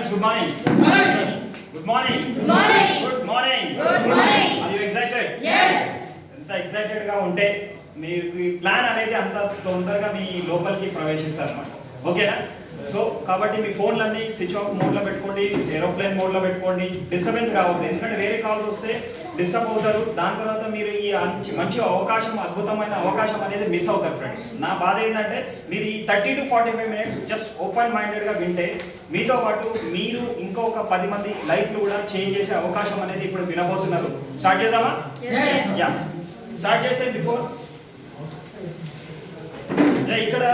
friends, good morning. Good morning. Good morning. Good morning. Good morning. Good morning. Are you excited? Yes. ఎంత excited గా ఉంటే మీ plan అనేది అంత తొందరగా మీ లోపలికి ప్రవేశిస్తారు అన్నమాట. ఓకేనా? సో కాబట్టి మీ ఫోన్లన్నీ స్విచ్ ఆఫ్ మోడ్లో పెట్టుకోండి, ఏరోప్లేన్ మోడ్లో పెట్టుకోండి, డిస్టర్బెన్స్ కావద్దు. ఎందుకంటే వేరే కాల్స్ వస్తే డిస్టర్బ్ అవుతారు. దాని తర్వాత మీరు ఈ మంచి అవకాశం, అద్భుతమైన అవకాశం అనేది మిస్ అవుతారు ఫ్రెండ్స్. నా బాధ ఏంటంటే మీరు ఈ 30 to 45 minutes జస్ట్ ఓపెన్ మైండెడ్గా వింటే మీతో పాటు మీరు ఇంకొక 10 మంది లైఫ్లు కూడా చేంజ్ చేసే అవకాశం అనేది ఇప్పుడు వినబోతున్నారు. స్టార్ట్ చేద్దామా? యా, స్టార్ట్ చేసే బిఫోర్ ఇక్కడ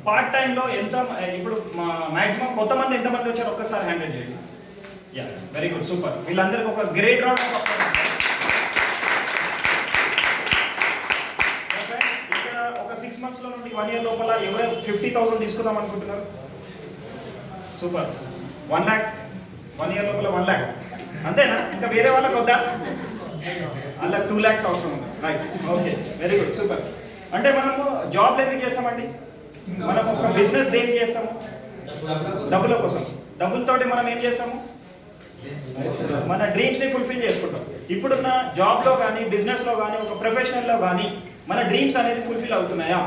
పార్ట్ టైంలో ఎంత ఇప్పుడు మాక్సిమం కొత్త మంది ఎంతమంది వచ్చారు ఒక్కసారి హ్యాండిల్ చేయండి. Yeah, very good, super. వీళ్ళందరికీ ఒక గ్రేట్ రౌండ్ ఇక్కడ ఒక 6 months లో నుండి 1 year లోపల ఎవరు 50,000 తీసుకుందాం అనుకుంటున్నారు? సూపర్. 1 lakh 1 year లోపల 1 lakh అంతేనా? ఇంకా వేరే వాళ్ళకి వద్దా? అలా 2 lakhs అవసరం ఉంది. Right, okay, very good, super. అంటే మనము జాబ్లు ఎందుకు చేస్తామండి? మనం ఒక బిజినెస్ దేనికి చేస్తాము? డబ్బుల కోసం. డబ్బులతోటి మనం ఏం చేస్తాము? మన డ్రీమ్స్ని ఫుల్ఫిల్ చేసుకుంటాం. ఇప్పుడున్న జాబ్లో కానీ, బిజినెస్లో కానీ, ఒక ప్రొఫెషనల్లో కానీ మన డ్రీమ్స్ అనేది ఫుల్ఫిల్ అవుతున్నాయా?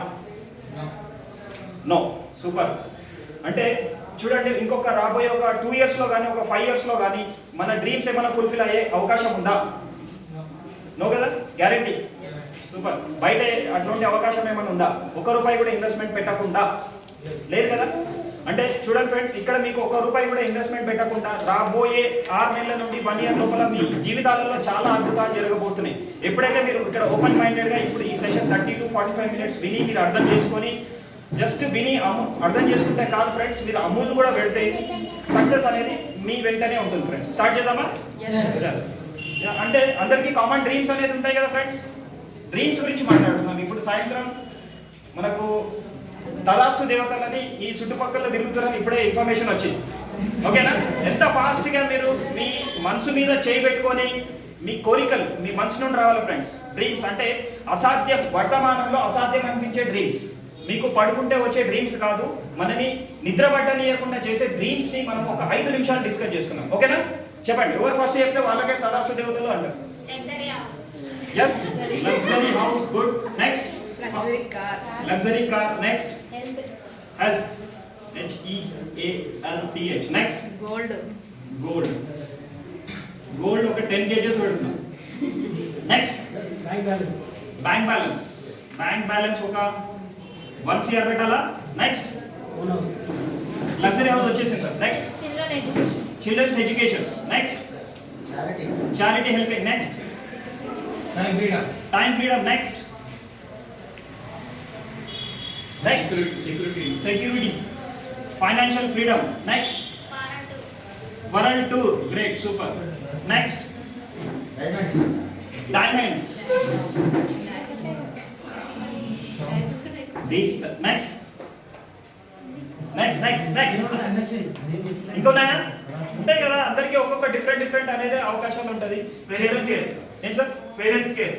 నో. సూపర్. అంటే చూడండి, ఇంకొక రాబోయే ఒక 2 yearsలో కానీ, ఒక 5 yearsలో కానీ మన డ్రీమ్స్ ఏమైనా ఫుల్ఫిల్ అయ్యే అవకాశం ఉందా? నో కదా, గ్యారంటీ. సూపర్. బయట అటువంటి అవకాశం ఏమైనా ఉందా? ₹1 కూడా ఇన్వెస్ట్మెంట్ పెట్టకుండా? లేదు కదా. అంటే చూడండి ఫ్రెండ్స్, ఇక్కడ మీకు ₹1 కూడా ఇన్వెస్ట్మెంట్ పెట్టకుండా రాబోయే 6 నెలల నుండి 1 year లోపల మీ జీవితాలలో చాలా అద్భుతాలు జరగబోతున్నాయి. ఎప్పుడైతే మీరు ఇక్కడ ఓపెన్ మైండెడ్గా ఇప్పుడు ఈ సెషన్ 30 to 45 minutes విని మీరు అర్థం చేసుకొని జస్ట్ విని అర్థం చేసుకుంటే కాదు ఫ్రెండ్స్, మీరు అమూల్ కూడా పెడితే సక్సెస్ అనేది మీ వెంటనే ఉంటుంది ఫ్రెండ్స్. స్టార్ట్ చేద్దామా? అంటే అందరికీ కామన్ డ్రీమ్స్ అనేది ఉంటాయి కదా ఫ్రెండ్స్. డ్రీమ్స్ గురించి మాట్లాడుతున్నాం. ఇప్పుడు సాయంత్రం మనకు తదాస్తు దేవతలని ఈ చుట్టుపక్కల తిరుగుతారని ఇప్పుడే ఇన్ఫర్మేషన్ వచ్చింది. ఓకేనా? ఎంత ఫాస్ట్గా మీరు మీ మనసు మీద చేయి పెట్టుకొని మీ కోరికలు మీ మనసు నుండి రావాలి ఫ్రెండ్స్. డ్రీమ్స్ అంటే అసాధ్యం, వర్తమానంలో అసాధ్యం అనిపించే డ్రీమ్స్. మీకు పడుకుంటే వచ్చే డ్రీమ్స్ కాదు, మనని నిద్ర పట్టనీయకుండా చేసే డ్రీమ్స్ని మనం ఒక 5 నిమిషాలు డిస్కస్ చేసుకున్నాం. ఓకేనా? చెప్పండి, ఎవరు ఫస్ట్ చెప్తే వాళ్ళకే తదాస్తు దేవతలు అంటారు. Yes, luxury house, good. Next, Luxury car. Luxury car. Next, health. HEALTH. Next, Gold. gold. Gold ఒక 10 kgs పెడుతున్నాం. Next, bank balance. Bank balance ఒక 1 crore పెట్టాలా? Next, luxury house వచ్చేసింది sir. Next, children's education. Next, charity helping. Next, time freedom. Next, security, financial freedom. Next, world tour. Great, super. Next, diamonds. Next. ఇంకోనా ఉంటాయి కదా, అందరికీ ఒక్కొక్క different అనేది అవకాశం ఉంటుంది. ఏంటి సార్? Parents care.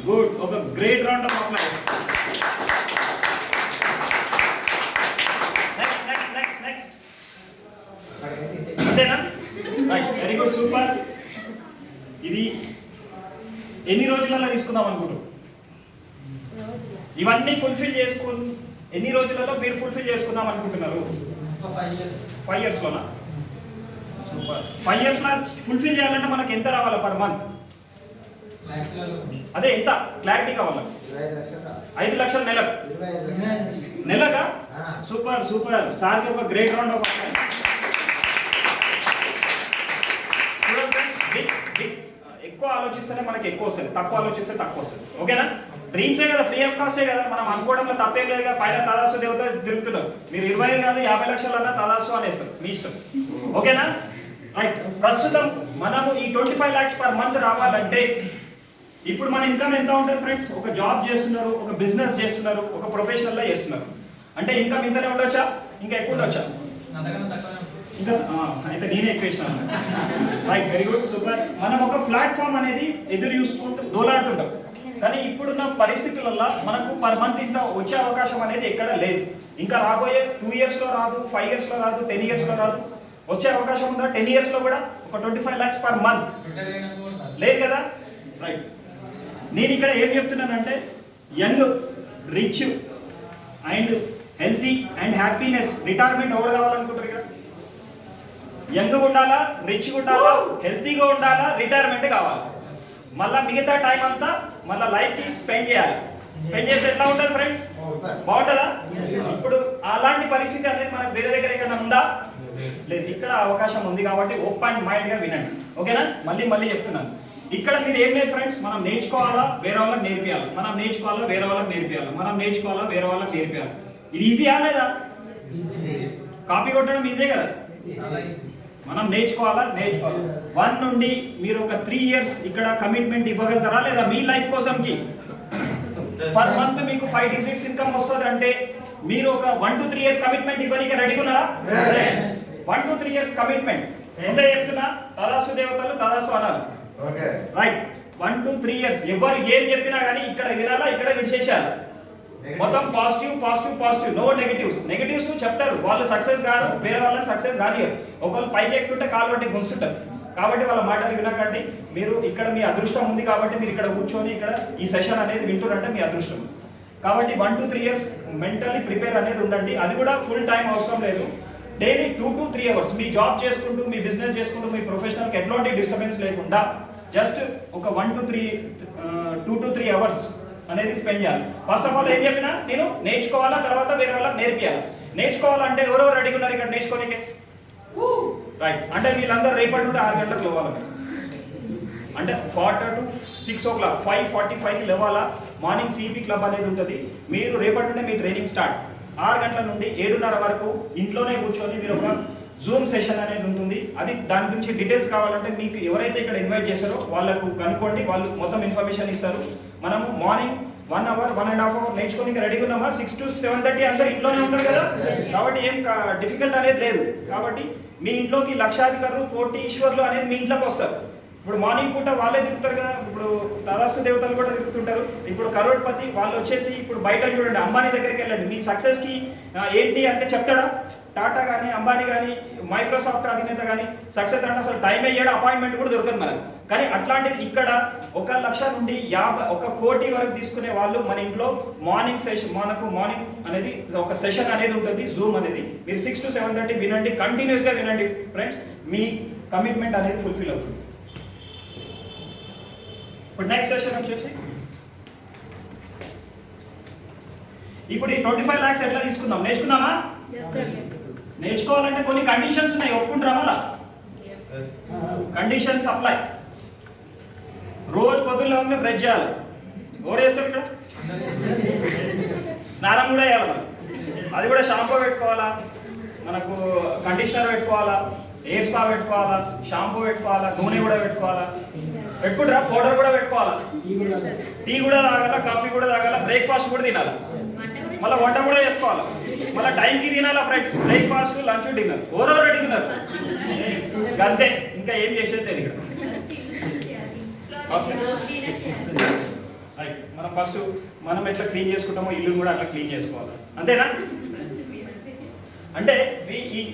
గుడ్. ఒక great round of applause. Next అంతేనా? Right, very good, super. ఇది ఎన్ని రోజులలో తీసుకుందాం అనుకుంటారు? ఇవన్నీ ఫుల్ఫిల్ చేసుకుని ఎన్ని రోజులలో మీరు ఫుల్ఫిల్ చేసుకుందాం అనుకుంటున్నారు? 5 yearsలోనా? సూపర్. 5 yearsలో ఫుల్ఫిల్ చేయాలంటే మనకి ఎంత రావాలి పర్ మంత్? అదే ఎంత క్లారిటీ కావాలి? 5 లక్షలు నెలగా? సూపర్. సార్కి ఒక గ్రేట్ రౌండ్ ఆఫ్ ఎక్కువ ఆలోచిస్తేనే మనకి ఎక్కువ వస్తుంది, తక్కువ ఆలోచిస్తే తక్కువ వస్తుంది. ఓకేనా? డ్రీమ్సే కదా, ఫ్రీ ఆఫ్ కాస్టే కదా, మనం అనుకోవడంలో తప్పేం లేదు కదా. పైన తదాస్తు దేవత తిరుగుతున్నారు. మీరు 20 కాదు 50 లక్షలు అన్నా తదాస్తు అనేస్తారు, మీ ఇష్టం. ఓకేనా? రైట్. ప్రస్తుతం మనము ఈ 25 lakhs పర్ మంత్ రావాలంటే ఇప్పుడు మన ఇన్కమ్ ఎంత ఉంటుంది ఫ్రెండ్స్? ఒక జాబ్ చేస్తున్నారు, ఒక బిజినెస్ చేస్తున్నారు, ఒక ప్రొఫెషనల్లో చేస్తున్నారు అంటే ఇన్కమ్ ఇంతనే ఉండొచ్చా? ఇంకా ఎక్కువ ఉండొచ్చా? ఇంకా అయితే నేనే ఎక్కువ ఇచ్చినాను. Right, very good, super. మనం ఒక ప్లాట్ఫామ్ అనేది ఎదురు చూసుకుంటూ దోలాడుతుంటాం. కానీ ఇప్పుడున్న పరిస్థితులలో మనకు పర్ మంత్ ఇంత వచ్చే అవకాశం అనేది ఎక్కడ లేదు. ఇంకా రాబోయే 2 ఇయర్స్లో రాదు, 5 ఇయర్స్లో రాదు, 10 ఇయర్స్లో రాదు. వచ్చే అవకాశం ఉందా 10 ఇయర్స్లో కూడా? ఒక 25 lakhs పర్ మంత్ లేదు కదా. రైట్, నేను ఇక్కడ ఏం చెప్తున్నానంటే young, rich and healthy and happiness retirement ఎవరు కావాలనుకుంటారు ఇక్కడ? యంగ్గా ఉండాలా, రిచ్గా ఉండాలా, హెల్తీగా ఉండాలా, రిటైర్మెంట్ కావాలి. మళ్ళీ మిగతా టైం అంతా మళ్ళీ లైఫ్కి స్పెండ్ చేయాలి. స్పెండ్ చేసి ఎట్లా ఉంటుంది ఫ్రెండ్స్? బాగుంటుందా? ఇప్పుడు అలాంటి పరిస్థితి అనేది మనకు వేరే దగ్గర ఎక్కడ ఉందా? లేదు. ఇక్కడ అవకాశం ఉంది కాబట్టి ఓపెన్ మైండ్గా వినండి, ఓకేనా? మళ్ళీ చెప్తున్నాను, ఇక్కడ మీరు ఏం లేదు ఫ్రెండ్స్, మనం నేర్చుకోవాలా, వేరే వాళ్ళకి నేర్పియాలి. మనం నేర్చుకోవాలా, వేరే వాళ్ళకి నేర్పియాలి. మనం నేర్చుకోవాలా, వేరే వాళ్ళకి నేర్పియాలి. ఇది ఈజీయా లేదా? కాపీ కొట్టడం ఈజీ కదా. మనం నేర్చుకోవాలా. 1 నుండి మీరు ఒక 3 ఇయర్స్ ఇక్కడ కమిట్మెంట్ ఇవ్వగలుగుతారా లేదా? మీ లైఫ్ కోసంకి పర్ మంత్ మీకు 5 digits ఇన్కమ్ వస్తుంది అంటే మీరు ఒక 1 to 3 ఇయర్స్ కమిట్మెంట్ ఇవ్వడానికి రెడీగా ఉన్నారా? 1 to 3 ఇయర్స్ కమిట్మెంట్ ఎంత చెప్తున్నా? తదాసు దేవతలు తదాసు అనాలి. రైట్, 1 to 3 ఇయర్స్ ఎవరు ఏం చెప్పినా కానీ ఇక్కడ వినాలా, ఇక్కడ విడిచేసేయాలి. మొత్తం పాజిటివ్, నో నెగటివ్స్ చెప్తారు. వాళ్ళు సక్సెస్ కాదు, వేరే వాళ్ళని సక్సెస్ కానియరు. ఒకళ్ళు పైకి ఎక్కుతుంటే కాలు పట్టి గుంస్తుంటారు. కాబట్టి వాళ్ళ మాటలు వినకండి. మీరు ఇక్కడ మీ అదృష్టం ఉంది కాబట్టి మీరు ఇక్కడ కూర్చొని ఇక్కడ ఈ సెషన్ అనేది వింటున్నారంటే మీ అదృష్టం. కాబట్టి 1 to 3 ఇయర్స్ మెంటల్లీ ప్రిపేర్ అనేది ఉండండి. అది కూడా ఫుల్ టైం అవసరం లేదు. Daily 2 to 3 hours me job చేసుకుంటూ, మీ బిజినెస్ చేసుకుంటూ, మీ ప్రొఫెషనల్కి ఎట్లాంటి డిస్టర్బెన్స్ లేకుండా జస్ట్ ఒక 2 to 3 అవర్స్ అనేది స్పెండ్ చేయాలి. ఫస్ట్ ఆఫ్ ఆల్ ఏం చెప్పినా నేను నేర్చుకోవాలా, తర్వాత వేరే వాళ్ళకి నేర్పియాలి. నేర్చుకోవాలంటే ఎవరెవరు రెడీగా ఉన్నారు ఇక్కడ నేర్చుకోనికే? రైట్, అంటే వీళ్ళందరూ రేపటి నుండి 6 గంటలకు లేవాలి. అంటే 4:45 to 6 o'clock 5:45కి లేవాలా. మార్నింగ్ సిపి క్లబ్ అనేది ఉంటుంది. మీరు రేపటి నుండి మీ ట్రైనింగ్ స్టార్ట్. 6 గంటల నుండి 7:30 వరకు ఇంట్లోనే కూర్చొని మీరు ఒక జూమ్ సెషన్ అనేది ఉంటుంది. అది దాని గురించి డీటెయిల్స్ కావాలంటే మీకు ఎవరైతే ఇక్కడ ఇన్వైట్ చేశారో వాళ్ళకు కనుక్కోండి, వాళ్ళు మొత్తం ఇన్ఫర్మేషన్ ఇస్తారు. మనము మార్నింగ్ 1 hour 1.5 hour నేర్చుకోనికి రెడీగా ఉన్నామా? 6 to 7:30 అందరూ ఇంట్లోనే ఉంటారు కదా. కాబట్టి ఏం డిఫికల్ట్ అనేది లేదు. కాబట్టి మీ ఇంట్లోకి లక్షాధికారులు, కోటీశ్వర్లు అనేది మీ ఇంట్లోకి వస్తారు. ఇప్పుడు మార్నింగ్ పూట వాళ్ళే తిరుగుతారు కదా. ఇప్పుడు తదాసు దేవతలు కూడా తిరుగుతుంటారు. ఇప్పుడు కరోడ్పతి వాళ్ళు వచ్చేసి ఇప్పుడు బయట చూడండి, అంబానీ దగ్గరికి వెళ్ళండి. మీ సక్సెస్కి ఏంటి అంటే చెప్తాడా? టాటా కానీ, అంబానీ కానీ, మైక్రోసాఫ్ట్ అధినేత కానీ సక్సెస్ అంటే అసలు టైం అయ్యాడు, అపాయింట్మెంట్ కూడా దొరకదు మనకు. కానీ అట్లాంటిది ఇక్కడ 1 లక్ష నుండి 1 కోటి వరకు తీసుకునే వాళ్ళు మన ఇంట్లో మార్నింగ్ సెషన్, మనకు మార్నింగ్ అనేది ఒక సెషన్ అనేది ఉంటుంది, జూమ్ అనేది. మీరు 6 to 7:30 వినండి, కంటిన్యూస్గా వినండి ఫ్రెండ్స్. మీ కమిట్మెంట్ అనేది ఫుల్ఫిల్ అవుతుంది. ఇప్పుడు నెక్స్ట్ సెషన్ వచ్చేసి ఇప్పుడు ఈ 25 lakhs ఎట్లా తీసుకుందాం? నేర్చుకుందామా? నేర్చుకోవాలంటే కొన్ని కండిషన్స్ ఉన్నాయి, ఒప్పుకుంటారా? మళ్ళా కండిషన్స్ అప్లై. రోజు పొద్దున్న బ్రష్ చేయాలి. ఎవరు చేస్తారు ఇక్కడ? స్నానం కూడా చేయాలి మనం. అది కూడా షాంపూ పెట్టుకోవాలా, మనకు కండిషనర్ పెట్టుకోవాలా, ఎయిర్ స్పా పెట్టుకోవాలా, షాంపూ పెట్టుకోవాలా, నూనె కూడా పెట్టుకోవాలా. పెట్టుకుంటారా? పౌడర్ కూడా పెట్టుకోవాలా, టీ కూడా తాగాల, కాఫీ కూడా తాగాల, బ్రేక్ఫాస్ట్ కూడా తినాలి, మళ్ళీ వంట కూడా చేసుకోవాలా, మళ్ళీ టైంకి తినాలా ఫ్రెండ్స్. Breakfast, lunch, dinner. ఎవరెవరు అడిగినారు? అంతే, ఇంకా ఏం చేసేది తెలియదు. ఫస్ట్ మనం ఎట్లా క్లీన్ చేసుకుంటామో ఇల్లు కూడా అట్లా క్లీన్ చేసుకోవాలి, అంతేనా? అంటే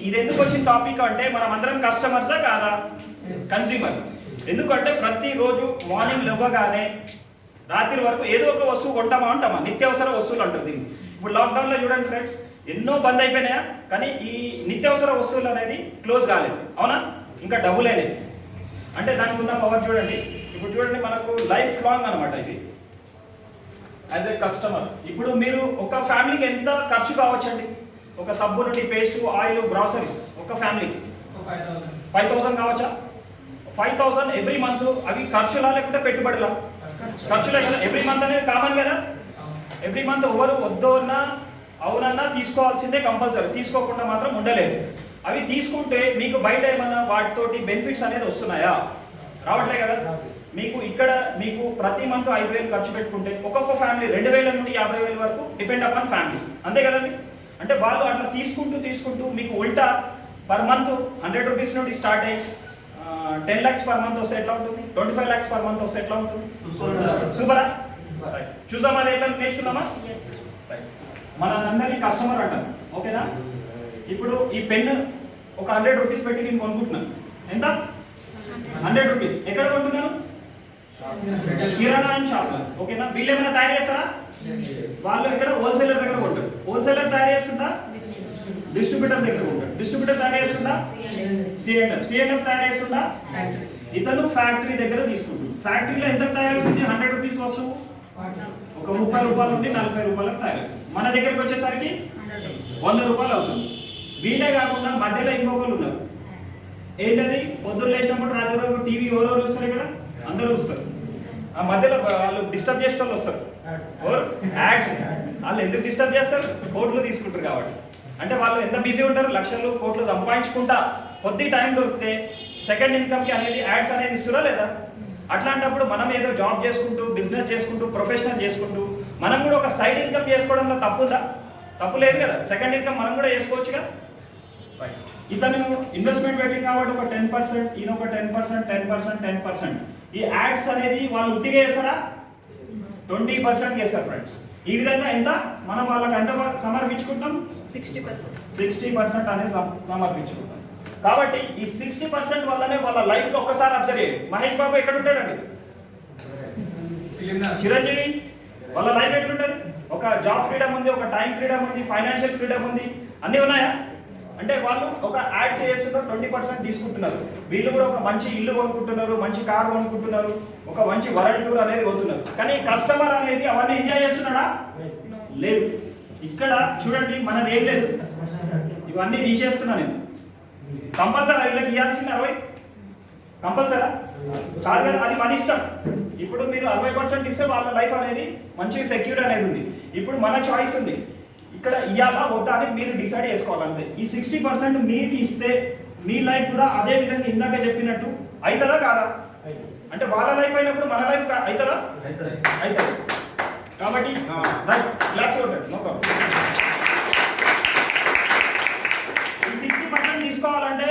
ఇది ఎందుకు వచ్చిన టాపిక్ అంటే మనం అందరం కస్టమర్సా కాదా? కన్స్యూమర్స్. ఎందుకంటే ప్రతిరోజు మార్నింగ్ లేవగానే రాత్రి వరకు ఏదో ఒక వస్తువు కొంటామా అంటామా? నిత్యావసర వస్తువులు అంటారు దీన్ని. ఇప్పుడు లాక్డౌన్లో చూడండి ఫ్రెండ్స్, ఎన్నో బంద్ అయిపోయినాయా, కానీ ఈ నిత్యావసర వస్తువులు అనేది క్లోజ్ కాలేదు, అవునా? ఇంకా డబుల్ అయినాయి. అంటే దానికి ఉన్న పవర్ చూడండి. ఇప్పుడు చూడండి, మనకు లైఫ్ లాంగ్ అనమాట ఇది యాజ్ ఎ కస్టమర్. ఇప్పుడు మీరు ఒక ఫ్యామిలీకి ఎంత ఖర్చు కావచ్చండి? ఒక సబ్బు నుండి పేస్ట్, ఆయిల్, గ్రాసరీస్ ఒక ఫ్యామిలీకి 5,000 కావచ్చా? 5,000 ఎవ్రీ మంత్. అవి ఖర్చులా లేకుంటే పెట్టుబడులా? ఖర్చులే కదా. ఎవ్రీ మంత్ అనేది కామన్ కదా. ఎవ్రీ మంత్ ఎవరు వద్దు అన్నా అవునన్నా తీసుకోవాల్సిందే కంపల్సరీ. తీసుకోకుండా మాత్రం ఉండలేదు. అవి తీసుకుంటే మీకు బయట ఏమన్నా వాటితోటి బెనిఫిట్స్ అనేది వస్తున్నాయా? రావట్లే కదా. మీకు ఇక్కడ మీకు ప్రతి మంత్ 5,000 ఖర్చు పెట్టుకుంటే ఒక్కొక్క ఫ్యామిలీ 2,000 నుండి 50,000 వరకు డిపెండ్ అపాన్ ఫ్యామిలీ, అంతే కదండి. అంటే వాళ్ళు అట్లా తీసుకుంటూ మీకు ఉల్టా పర్ మంత్ 100 రూపీస్ నుండి స్టార్ట్ అయ్యి 10 lakhs పర్ మంత్ వస్తే ఎట్లా ఉంటుంది? 25 lakhs పర్ మంత్ వస్తే ఎట్లా ఉంటుంది? సూపరా. చూసామా అది ఎట్లా నేర్చుకుందామా? Yes, sir. మన అందరినీ కస్టమర్ అంటాం, ఓకేనా? ఇప్పుడు ఈ పెన్ ఒక 100 రూపీస్ పెట్టి నేను కొనుక్కుంటున్నాను. ఎంత? 100 రూపీస్. ఎక్కడ కొంటున్నాను? కిరాణా అండ్ షాప్, ఓకేనా? వీళ్ళు ఏమైనా తయారు చేస్తారా? వాళ్ళు ఇక్కడ హోల్సేలర్ దగ్గర కొంటారు. హోల్సేలర్ తయారు చేస్తుందా? డిస్ట్రిబ్యూటర్ దగ్గర కొంటారు. డిస్ట్రిబ్యూటర్ తయారు చేస్తుందా? సిఎండ్ఎఫ్ తయారు చేస్తుందా? ఇతను ఫ్యాక్టరీ దగ్గర తీసుకుంటుంది. ఫ్యాక్టరీలో ఎంత తయారవుతుంది? 100 రూపీస్ వస్తువు ఒక 30 రూపాయల నుండి 40 రూపాయలకు తయారవుతుంది. మన దగ్గరికి వచ్చేసరికి 100 రూపాయలు అవుతుంది. వీటే కాకుండా మధ్యలో ఇంకొకరు ఉన్నారు. ఏంటది? పొద్దున్న లేచినప్పుడు రాత్రి వరకు టీవీ ఎవరెవరు చూస్తారు? ఇక్కడ అందరూ చూస్తారు. ఆ మధ్యలో వాళ్ళు డిస్టర్బ్ చేసే వాళ్ళు వస్తారు. యాడ్స్. వాళ్ళు ఎందుకు డిస్టర్బ్ చేస్తారు? కోట్లు తీసుకుంటారు కాబట్టి. అంటే వాళ్ళు ఎంత బిజీ ఉంటారు? లక్షలు కోట్లు సంపాదించుకుంటా కొద్ది టైం దొరికితే సెకండ్ ఇన్కమ్కి అనేది యాడ్స్ అనేది ఇస్తురా లేదా? అట్లాంటప్పుడు మనం ఏదో జాబ్ చేసుకుంటూ బిజినెస్ చేసుకుంటూ ప్రొఫెషనల్ చేసుకుంటూ మనం కూడా ఒక సైడ్ ఇన్కమ్ చేసుకోవడంలో తప్పుందా? తప్పు లేదు కదా. సెకండ్ ఇన్కమ్ మనం కూడా చేసుకోవచ్చుగా. ఇతను ఇన్వెస్ట్మెంట్ పెట్టింది కాబట్టి ఒక 10%, ఈయన ఒక 10%, 10%, 10%. ఈ యాడ్స్ అనేది వాళ్ళు ఉట్టిగా చేస్తారా? 20% చేస్తారు ఫ్రెండ్స్. ఈ విధంగా ఎంత మనం వాళ్ళకి ఎంత సమర్పించుకుంటాం? 60% అనేది సమర్పించుకుంటాం. కాబట్టి ఈ 60% వల్లనే వాళ్ళ లైఫ్ లో ఒక్కసారి అబ్జర్వ్ చేయండి. మహేష్ బాబు ఎక్కడ ఉంటాడండి? చిరంజీవి వాళ్ళ లైఫ్ ఎట్లుంటది? ఒక జాబ్ ఫ్రీడమ్ ఉంది, ఒక టైం ఫ్రీడమ్ ఉంది, ఫైనాన్షియల్ ఫ్రీడమ్ ఉంది, అన్నీ ఉన్నాయా? అంటే వాళ్ళు ఒక యాడ్స్ చేస్తున్నారు, 20% తీసుకుంటున్నారు. వీళ్ళు కూడా ఒక మంచి ఇల్లు కొనుక్కుంటున్నారు, మంచి కార్ కొనుక్కుంటున్నారు, ఒక మంచి వరల్డ్ టూర్ అనేది పోతున్నారు. కానీ కస్టమర్ అనేది అవన్నీ ఎంజాయ్ చేస్తున్నాడా? లేదు. ఇక్కడ చూడండి, మనది ఏం లేదు, ఇవన్నీ తీసేస్తున్నా నేను. కంపల్సరీ వీళ్ళకి ఇవ్వాల్సింది 60 కంపల్సరా? కాదు కదా, అది మన ఇష్టం. ఇప్పుడు మీరు 60% ఇస్తే వాళ్ళ లైఫ్ అనేది మంచిగా సెక్యూర్ అనేది ఉంది. ఇప్పుడు మన చాయిస్ ఉంది, ఇక్కడ ఇవ్వాలా వద్దా అని మీరు డిసైడ్ చేసుకోవాలంతే. ఈ 60% మీకు ఇస్తే మీ లైఫ్ కూడా అదే విధంగా ఇందాక చెప్పినట్టు అవుతుందా కాదా? అంటే వాళ్ళ లైఫ్ అయినప్పుడు మన లైఫ్ అవుతుందా? అవుతుంది. కాబట్టి రిలాక్స్ అవుతాడు, నో ప్రాబ్లం. ఈ 60% తీసుకోవాలంటే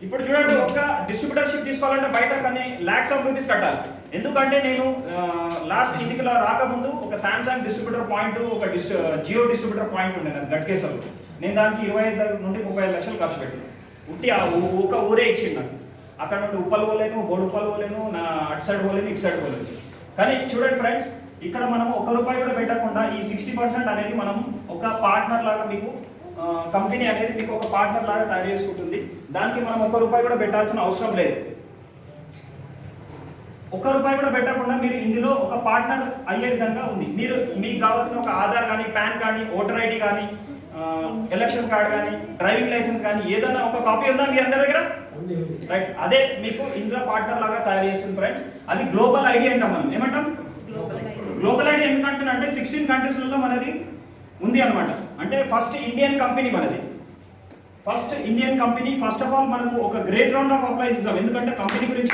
ఇప్పుడు చూడండి, ఒక డిస్ట్రిబ్యూటర్షిప్ తీసుకోవాలంటే బయట కానీ lakhs of rupees కట్టాలి. ఎందుకంటే నేను లాస్ట్ ఎన్నికల రాకముందు ఒక సామ్సంగ్ డిస్ట్రిబ్యూటర్ పాయింట్, ఒక జియో డిస్ట్రిబ్యూటర్ పాయింట్ ఉండేది అది గట్కేశ్వర్లో. నేను దానికి 25 నుండి 35 లక్షలు ఖర్చు పెట్టాను. ఉట్టి ఆ ఒక ఊరే ఇచ్చింది నాకు. అక్కడ నుండి ఉప్పలు పోలేను, బోడుప్పలు పోలేను, నా అటు సైడ్ పోలేను, ఇటు సైడ్ పోలేను. కానీ చూడండి ఫ్రెండ్స్, ఇక్కడ మనం 1 రూపాయి కూడా పెట్టకుండా ఈ 60% అనేది మనం ఒక పార్ట్నర్ లాగా, మీకు కంపెనీ అనేది మీకు ఒక పార్ట్నర్ లాగా తయారు చేసుకుంటుంది. దానికి మనం 1 రూపాయి కూడా పెట్టాల్సిన అవసరం లేదు. 1 రూపాయి కూడా పెట్టకుండా మీరు ఇందులో ఒక పార్ట్నర్ అయ్యే విధంగా ఉంది. మీరు మీకు కావాల్సిన ఒక ఆధార్ కానీ, పాన్ కానీ, ఓటర్ ఐడి కానీ, ఎలక్షన్ కార్డ్ కానీ, డ్రైవింగ్ లైసెన్స్ కానీ ఏదైనా ఒక కాపీ ఉందా మీ అందరి దగ్గర? రైట్, అదే మీకు ఇందులో పార్ట్నర్ లాగా తయారు చేస్తుంది ఫ్రెండ్స్. అది గ్లోబల్ ఐడి అంటాం. మనం ఏమంటాం? Global ID. ఎందుకంటే అంటే 16 కంట్రీస్లలో మనది ఉంది అనమాట. అంటే ఫస్ట్ ఇండియన్ కంపెనీ మనది. First Indian company. First of all మనకు ఒక గ్రేట్ రౌండ్ ఆఫ్ అప్లైస్ ఇస్తాం, ఎందుకంటే కంపెనీ గురించి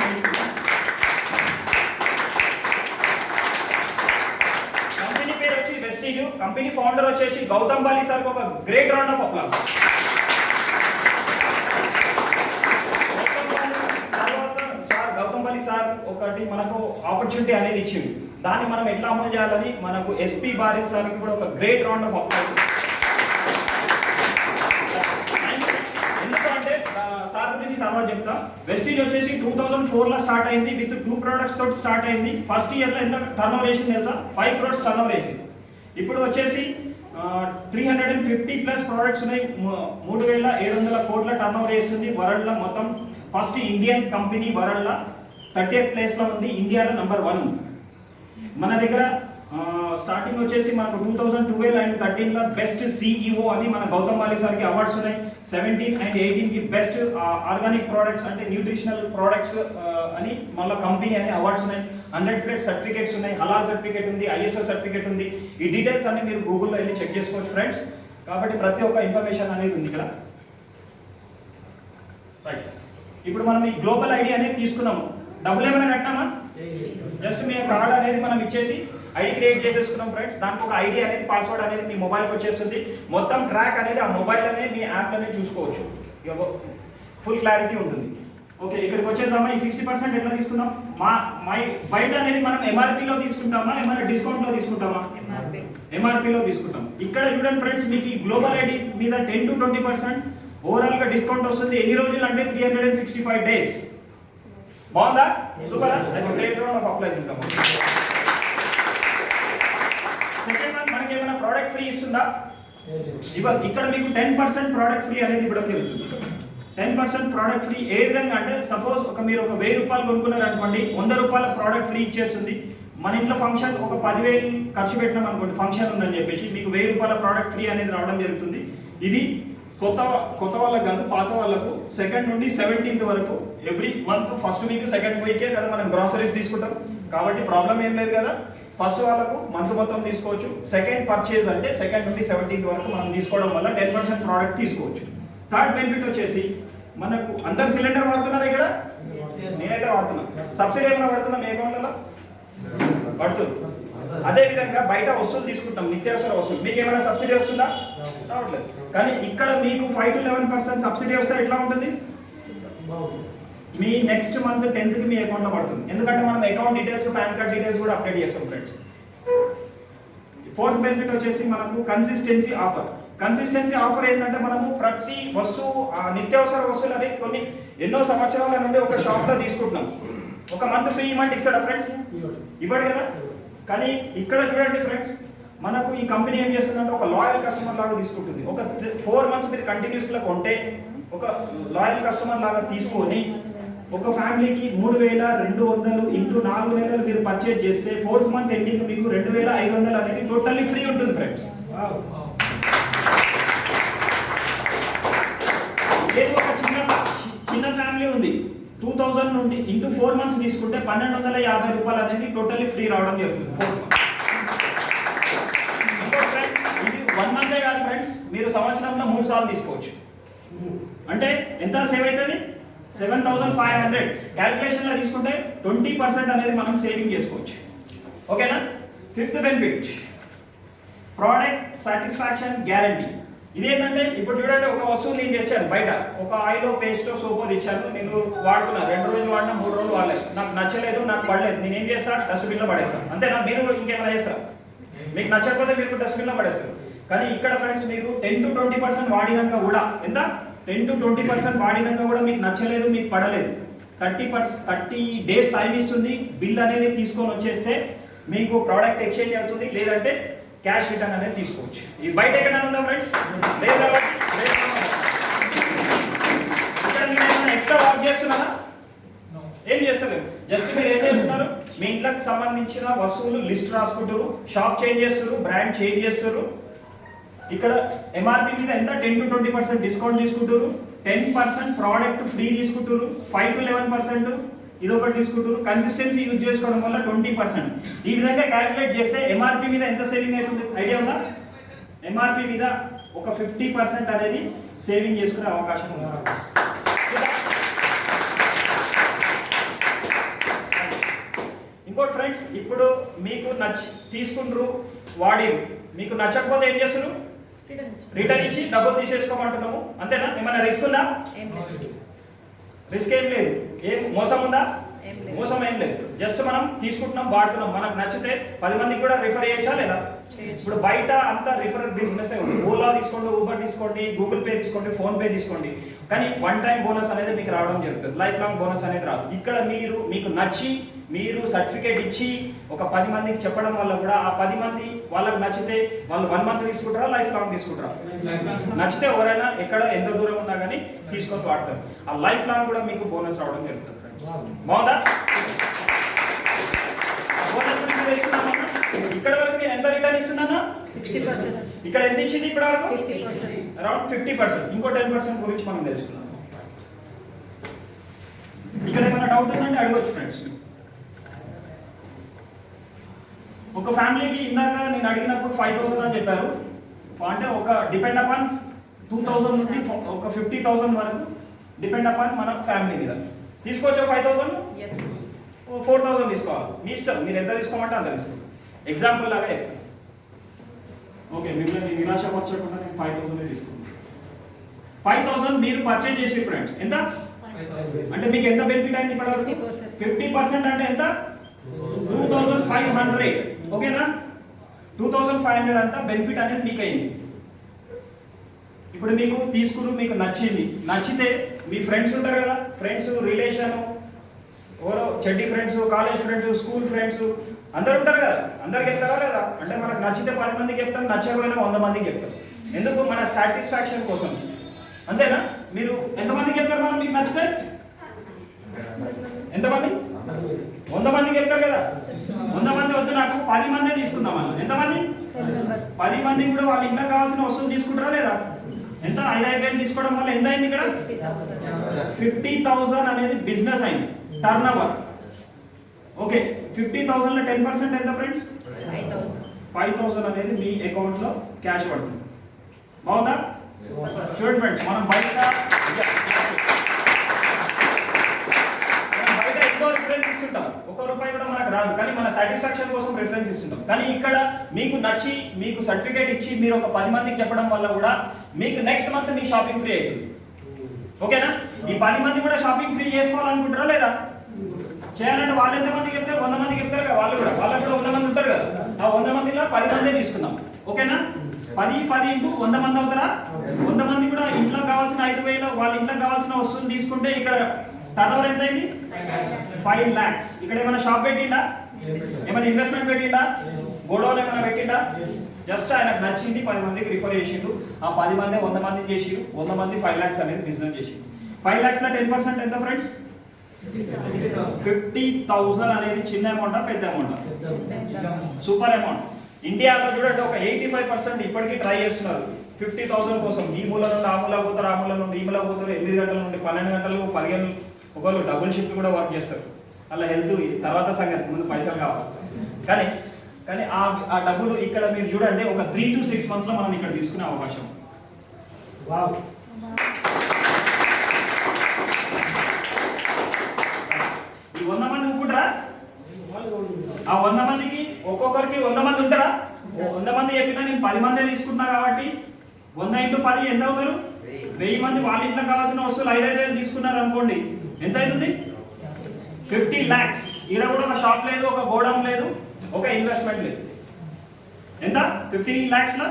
కంపెనీ పేరు వచ్చి వెస్టీజ్. కంపెనీ ఫౌండర్ వచ్చేసి గౌతమ్ బాలి సార్. ఒక great round of applause. Gautam Bali sir ఒకటి మనకు ఆపర్చునిటీ అనేది ఇచ్చింది. దాన్ని మనం ఎట్లా అమలు చేయాలని మనకు ఎస్పీ బారిల్ సార్కి కూడా ఒక గ్రేట్ రౌండ్ ఆఫ్ అప్లాస్. ఎందుకంటే సార్ గురించి తర్వాత చెప్తా. వెస్టీజ్ వచ్చేసి 2004లో స్టార్ట్ అయింది. విత్ 2 products తోటి స్టార్ట్ అయింది. ఫస్ట్ ఇయర్లో ఎంత టర్న్ ఓవర్ వేసింది తెలుసా? 5 crores టర్న్ ఓవర్ వేసింది. ఇప్పుడు వచ్చేసి 350+ products ఉన్నాయి. 3700 కోట్ల టర్న్ ఓవర్ వేస్తుంది వరల్డ్లో మొత్తం. ఫస్ట్ ఇండియన్ కంపెనీ వరల్డ్లో 30th ప్లేస్లో ఉంది. ఇండియాలో నంబర్ 1. మన దగ్గర స్టార్టింగ్ వచ్చేసి మనకు 2012 అండ్ 13లో బెస్ట్ సిఇఓ అని మన గౌతమ్ బాలి సార్కి అవార్డ్స్ ఉన్నాయి. 17 అండ్ 18కి బెస్ట్ ఆర్గానిక్ ప్రోడక్ట్స్ అంటే న్యూట్రిషనల్ ప్రోడక్ట్స్ అని మళ్ళీ కంపెనీ అని అవార్డ్స్ ఉన్నాయి. 100+ సర్టిఫికేట్స్ ఉన్నాయి. హలాల్ సర్టిఫికేట్ ఉంది, ISO సర్టిఫికేట్ ఉంది. ఈ డీటెయిల్స్ అన్ని మీరు గూగుల్లో వెళ్ళి చెక్ చేసుకోవచ్చు ఫ్రెండ్స్. కాబట్టి ప్రతి ఒక్క ఇన్ఫర్మేషన్ అనేది ఉంది ఇక్కడ. రైట్, ఇప్పుడు మనం ఈ గ్లోబల్ ఐడి అనేది తీసుకున్నాము. డబ్బులు ఏమైనా కట్టినామా? జస్ట్ మీ కార్డ్ అనేది మనం ఇచ్చేసి ఐడి క్రియేట్ చేసేసుకున్నాం ఫ్రెండ్స్. దానికి ఒక ఐడి అనేది, పాస్వర్డ్ అనేది మీ మొబైల్కి వచ్చేస్తుంది. మొత్తం ట్రాక్ అనేది ఆ మొబైల్ అనే మీ యాప్ అనేది చూసుకోవచ్చు. ఫుల్ క్లారిటీ ఉంటుంది. ఓకే, ఇక్కడికి వచ్చేసామా? ఈ 60% ఎట్లా తీసుకుందాం? బయట అనేది మనం ఎంఆర్పీలో తీసుకుంటామా, ఏమైనా డిస్కౌంట్లో తీసుకుంటామా? ఎంఆర్పీలో తీసుకుంటాం. ఇక్కడ చూడండి ఫ్రెండ్స్, మీకు ఈ గ్లోబల్ ఐడి మీద 10 to 20% ఓవరాల్ గా డిస్కౌంట్ వస్తుంది. ఎన్ని రోజులు అంటే 365 డేస్. బాగుందా? సూపరా? గ్రేట్ రౌండ్ ఆఫ్ అప్లైస్ ఇస్తాము. సెకండ్ వన్, మనకి ఏమైనా ప్రోడక్ట్ ఫ్రీ ఇస్తుందా? ఇక్కడ మీకు 10% ప్రోడక్ట్ ఫ్రీ అనేది ఇవ్వడం జరుగుతుంది. 10% ప్రోడక్ట్ ఫ్రీ ఏ విధంగా అంటే, సపోజ్ మీరు ఒక 1000 రూపాయలు కొనుక్కున్నారు అనుకోండి, 100 రూపాయల ప్రోడక్ట్ ఫ్రీ ఇచ్చేస్తుంది. మన ఇంట్లో ఫంక్షన్ ఒక 10,000 ఖర్చు పెట్టినాం అనుకోండి, ఫంక్షన్ ఉందని చెప్పేసి మీకు 1000 రూపాయల ప్రోడక్ట్ ఫ్రీ అనేది రావడం జరుగుతుంది. ఇది కొత్త వాళ్ళకు కాదు, పాత వాళ్ళకు 2nd నుండి 17th వరకు every month first week second వీకే కదా మనం గ్రాసరీస్ తీసుకుంటాం, కాబట్టి ప్రాబ్లం ఏం లేదు కదా. ఫస్ట్ వాళ్ళకు మంత్ మొత్తం తీసుకోవచ్చు. సెకండ్ పర్చేజ్ అంటే 2nd నుండి 17th వరకు మనం తీసుకోవడం వల్ల 10% ప్రోడక్ట్ తీసుకోవచ్చు. థర్డ్ బెనిఫిట్ వచ్చేసి, మనకు అందరు సిలిండర్ వాడుతున్నారు ఇక్కడ, నేనైతే వాడుతున్నా. సబ్సిడీ ఏమైనా పడుతున్నా మీ అకౌంట్లలో? పడుతుంది. అదే విధంగా బయట వస్తువులు తీసుకుంటాం, నిత్యావసర వస్తువులు, మీకు ఏమైనా సబ్సిడీ వస్తుందా? రావట్లేదు. కానీ ఇక్కడ మీకు 5 to 11% సబ్సిడీ వస్తే ఎట్లా ఉంటుంది? మీ నెక్స్ట్ మంత్ 10th కి మీ అకౌంట్లో పడుతుంది. ఎందుకంటే మనం account details, pan card details కూడా అప్డేట్ చేస్తాం ఫ్రెండ్స్. ఫోర్త్ బెనిఫిట్ వచ్చేసి మనకు కన్సిస్టెన్సీ ఆఫర్. కన్సిస్టెన్సీ ఆఫర్ ఏంటంటే, మనము ప్రతి వస్తువు నిత్యావసర వస్తువులు అనేవి కొన్ని ఎన్నో సంవత్సరాల నుండి ఒక షాప్లో తీసుకుంటున్నాం. ఒక మంత్ ఫ్రీ ఇవ్వమంటే ఇస్తాడా ఫ్రెండ్స్? ఇవ్వడు కదా. కానీ ఇక్కడ చూడండి ఫ్రెండ్స్, మనకు ఈ కంపెనీ ఏం చేస్తుందంటే ఒక లాయల్ కస్టమర్ లాగా తీసుకుంటుంది. ఒక 4 months మీరు కంటిన్యూస్గా కొంటే ఒక లాయల్ కస్టమర్ లాగా తీసుకొని ఒక ఫ్యామిలీకి 3,200 ఇంటూ 4 నెలలు మీరు పర్చేజ్ చేస్తే 4th month ఎండింగ్ మీకు 2,500 అనేది టోటల్లీ ఫ్రీ ఉంటుంది ఫ్రెండ్స్. లేదు ఒక చిన్న ఫ్యామిలీ ఉంది, 2000 నుండి ఇంటూ 4 months తీసుకుంటే 1,250 రూపాయలు అనేది టోటల్లీ ఫ్రీ రావడం జరుగుతుంది. 4th month. ఇది 1 month కాదు ఫ్రెండ్స్, మీరు సంవత్సరంలో 3 సార్లు తీసుకోవచ్చు. అంటే ఎంత సేవ్ అవుతుంది? 7,500. క్యాల్కులేషన్లో తీసుకుంటే 20% అనేది మనం సేవింగ్ చేసుకోవచ్చు. ఓకేనా? 5th benefit, product satisfaction guarantee. ఇదేంటంటే, ఇప్పుడు చూడండి, ఒక వస్తువు నేను తెచ్చాను బయట, ఒక ఆయిల్ పేస్ట్ సోపో తెచ్చాను, నేను వాడుతున్నా, 2 రోజులు వాడినా 3 రోజులు వాడలేదు, నాకు నచ్చలేదు, నాకు పడలేదు, నేను ఏం చేస్తాను? డస్ట్బిన్లో పడేస్తాను. అంతేనా? మీరు ఇంకేమైనా చేస్తారు? మీకు నచ్చకపోతే మీరు డస్ట్బిన్లో పడేస్తారు. కానీ ఇక్కడ ఫ్రెండ్స్, మీరు 10 to 20% వాడినాక కూడా, ఎంత 10 to 20% వాడినాక కూడా మీకు నచ్చలేదు, మీకు పడలేదు, 30 days టైం ఇస్తుంది. బిల్ అనేది తీసుకొని వచ్చేస్తే మీకు ప్రోడక్ట్ ఎక్స్చేంజ్ అవుతుంది, లేదంటే క్యాష్ రిటర్న్ అనేది తీసుకోవచ్చు. ఇది బయట ఎక్కడైనా ఉందా ఫ్రెండ్స్? లేదు కాబట్టి ఇక్కడ మీరు ఏమైనా ఎక్స్ట్రా వర్క్ చేస్తున్నారా? ఏం చేస్తలేదు. జస్ట్ మీరు ఏం చేస్తున్నారు? మీ ఇంట్లోకి సంబంధించిన వస్తువులు లిస్ట్ రాసుకుంటారు, షాప్ చేంజ్ చేస్తారు, బ్రాండ్ చేంజ్ చేస్తారు. ఇక్కడ ఎంఆర్పీ మీద ఎంత 10 to 20% డిస్కౌంట్ తీసుకుంటారు, 10% ప్రోడక్ట్ ఫ్రీ తీసుకుంటారు, 5 to 11% ఇదొకటి తీసుకుంటారు. కన్సిస్టెన్సీ యూజ్ చేసుకోవడం వల్ల 20%. ఈ విధంగా క్యాలిక్యులేట్ చేస్తే ఎంఆర్పీ మీద ఎంత సేవింగ్ అవుతుంది ఐడియా ఉందా? ఎంఆర్పీ మీద ఒక 50% అనేది సేవింగ్ చేసుకునే అవకాశం ఉంది. ఇంకోటి ఫ్రెండ్స్, ఇప్పుడు మీకు తీసుకుంటారు, వాడిరు, మీకు నచ్చకపోతే ఏం చేస్తారు? రిటర్న్ ఇచ్చి డబ్బులు తీసేసుకోమంటున్నాము. అంతేనా? ఏమైనా రిస్క్ ఉందా? రిస్క్ ఏం లేదు. ఏం మోసం ఉందా? మోసం ఏం లేదు. జస్ట్ మనం తీసుకుంటున్నాం, వాడుతున్నాం, మనకు నచ్చితే 10 మందికి కూడా రిఫర్ చేయొచ్చా లేదా? ఇప్పుడు బయట అంతా రిఫరల్ బిజినెస్ ఉంది. ఓలా తీసుకోండి, ఊబర్ తీసుకోండి, గూగుల్ పే తీసుకోండి, ఫోన్ పే తీసుకోండి, కానీ 1 time బోనస్ అనేది మీకు రావడం జరుగుతుంది. లైఫ్ లాంగ్ బోనస్ అనేది రాదు. ఇక్కడ మీకు నచ్చి మీరు సర్టిఫికేట్ ఇచ్చి ఒక 10 మందికి చెప్పడం వల్ల కూడా ఆ 10 మంది వాళ్ళకి నచ్చితే వాళ్ళు 1 month తీసుకుంటారా, లైఫ్ లాంగ్ తీసుకుంటారా? నచ్చితే ఎవరైనా ఎక్కడ ఎంత దూరం ఉన్నా కానీ తీసుకొని వాడతారు. ఆ లైఫ్ లాంగ్ కూడా మీకు బోనస్ రావడం జరుగుతుంది. బాగుందా? ఇక్కడ వరకు నేను ఎంత రిటర్న్ ఇస్తున్నానా? 60%. ఇక్కడ ఎంత ఇచ్చింది ఇప్పటి వరకు? 50%. అరౌండ్ 50%. ఇంకో 10% గురించి మనం తెలుసుకున్నాం. ఇక్కడ ఏమైనా డౌట్ ఉందంటే అడగొచ్చు ఫ్రెండ్స్. ఒక ఫ్యామిలీకి ఇందాక నేను అడిగినప్పుడు 5,000 అని చెప్పారు. అంటే ఒక డిపెండ్ అపాన్ 2,000 నుండి ఒక 50,000 వరకు డిపెండ్ అపాన్ మన ఫ్యామిలీ మీద తీసుకోవచ్చు. 5,000 4,000 తీసుకోవాలి, మీ ఇష్టం, మీరు ఎంత తీసుకోమంటే అంత తీసుకోండి. ఎగ్జాంపుల్ లాగా చెప్తాను. ఓకే, మిమ్మల్ని నిరాశపరచకుండా నేను 5,000 తీసుకున్నాను. 5,000 మీరు పర్చేజ్ చేసి ఫ్రెండ్స్ ఎంత? అంటే మీకు ఎంత బెనిఫిట్ అయింది ఇప్పటివరకు? 50%. 50% అంటే ఎంత? 2500. ఓకేనా? 2500 అంతా బెనిఫిట్ అనేది మీకు అయింది. ఇప్పుడు మీకు తీసుకుని మీకు నచ్చితే మీ ఫ్రెండ్స్ ఉంటారు కదా, ఫ్రెండ్స్ రిలేషన్ ఎవరో చెడ్డి friends, college friends, school friends అందరు ఉంటారు కదా, అందరికి చెప్తారా లేదా? అంటే మనకు నచ్చితే 10 మందికి చెప్తాం, నచ్చకపోయినా 100 మందికి చెప్తాం. ఎందుకు? మన సాటిస్ఫాక్షన్ కోసం. అంతేనా? మీరు ఎంతమందికి చెప్తారు మనం మీకు నచ్చితే? ఎంతమంది? 100 మందికి చెప్తారు కదా. 100 మంది వద్దు, నాకు 10 మందే తీసుకుందాం అన్న. ఎంతమంది? 10 మంది కూడా వాళ్ళ ఇంట్లో కావాల్సిన వస్తువులు తీసుకుంటారా లేదా? ఎంత? 5,000 తీసుకోవడం వల్ల ఎంత అయింది ఇక్కడ? 50,000 అనేది బిజినెస్ అయింది, టర్న్ ఓవర్. ఓకే, 50,000 లో 10% ఎంత ఫ్రెండ్స్? 5,000 అనేది మీ అకౌంట్ లో క్యాష్ పడుతుంది. బాగుందా? చూడండి ఫ్రెండ్స్, మనం బయట ఎంతో రిఫరెన్స్ ఇస్తుంటాం, ₹1 కూడా మనకు రాదు, కానీ మన సాటిస్ఫాక్షన్ కోసం రిఫరెన్స్ ఇస్తుంటాం. కానీ ఇక్కడ మీకు నచ్చి మీకు సర్టిఫికేట్ ఇచ్చి మీరు ఒక 10 మందికి చెప్పడం వల్ల కూడా మీకు నెక్స్ట్ మంత్ మీ షాపింగ్ ఫ్రీ అవుతుంది. ఓకేనా? ఈ 10 మంది కూడా షాపింగ్ ఫ్రీ చేసుకోవాలనుకుంటారా లేదా? చేయాలంటే వాళ్ళు ఎంతమందికి చెప్తారు? 100 మందికి చెప్తారు కదా. వాళ్ళకు కూడా 100 మంది ఉంటారు కదా. ఆ 100 మందిలో 10 మందే తీసుకుందాం. ఓకేనా? 10 ఇంటూ 100 మంది అవుతారా? 100 మంది కూడా ఇంట్లో కావాల్సిన 5,000 వాళ్ళ ఇంట్లో కావాల్సిన వస్తువులు తీసుకుంటే ఇక్కడ టర్న్ ఓవర్ ఎంత అయింది? 5 lakhs. ఇక్కడ ఏమైనా షాప్ పెట్టిండా? ఏమైనా ఇన్వెస్ట్మెంట్ పెట్టిండా? గోడౌన్ ఏమైనా పెట్టిండా? జస్ట్ ఆయనకు నచ్చింది, 10 మందికి రిఫర్ చేసిండు. ఆ 10 మంది 100 మంది చేసి 100 మంది 5 lakhs అనేది బిజినెస్ చేసి 5 lakhs లో 10% ఎంత ఫ్రెండ్స్? 50,000 అనేది చిన్న అమౌంటా పెద్ద అమౌంటా? Super amount. ఇండియాలో చూడండి ఒక 85% ఇప్పటికీ ట్రై చేస్తున్నారు 50,000 కోసం. ఈ మూల నుండి ఆ మూల పోతారు, ఆ మూల నుండి ఈ మూల పోతారు. 8 గంటల నుండి 12 గంటలు, 10 గంటలు, ఒకళ్ళు డబుల్ షిఫ్ట్ కూడా వర్క్ చేస్తారు. అలా హెల్త్ తర్వాత సంగతి, ముందు పైసలు కావాలి. కానీ ఆ డబ్బులు ఇక్కడ మీరు చూడండి ఒక 3 to 6 months లో మనం ఇక్కడ తీసుకునే అవకాశం. వావ్. ఈ 100 మంది ఊరుకుంటారా? ఆ 100 మందికి ఒక్కొక్కరికి 100 మంది ఉంటారా? 100 మంది చెప్పినా నేను 10 మందే తీసుకుంటున్నా కాబట్టి 100 into 10 ఎంత అవుతారు? 1000 మంది వాళ్ళ ఇంట్లో కావాల్సిన వస్తువులు 5,000 తీసుకున్నారు అనుకోండి, ఎంత అవుతుంది? 50 lakhs. ఇక్కడ కూడా ఒక షాప్ లేదు, ఒక గోడౌన్ లేదు, ఒక ఇన్వెస్ట్మెంట్ లేదు. ఎంత? 15 lakhs లో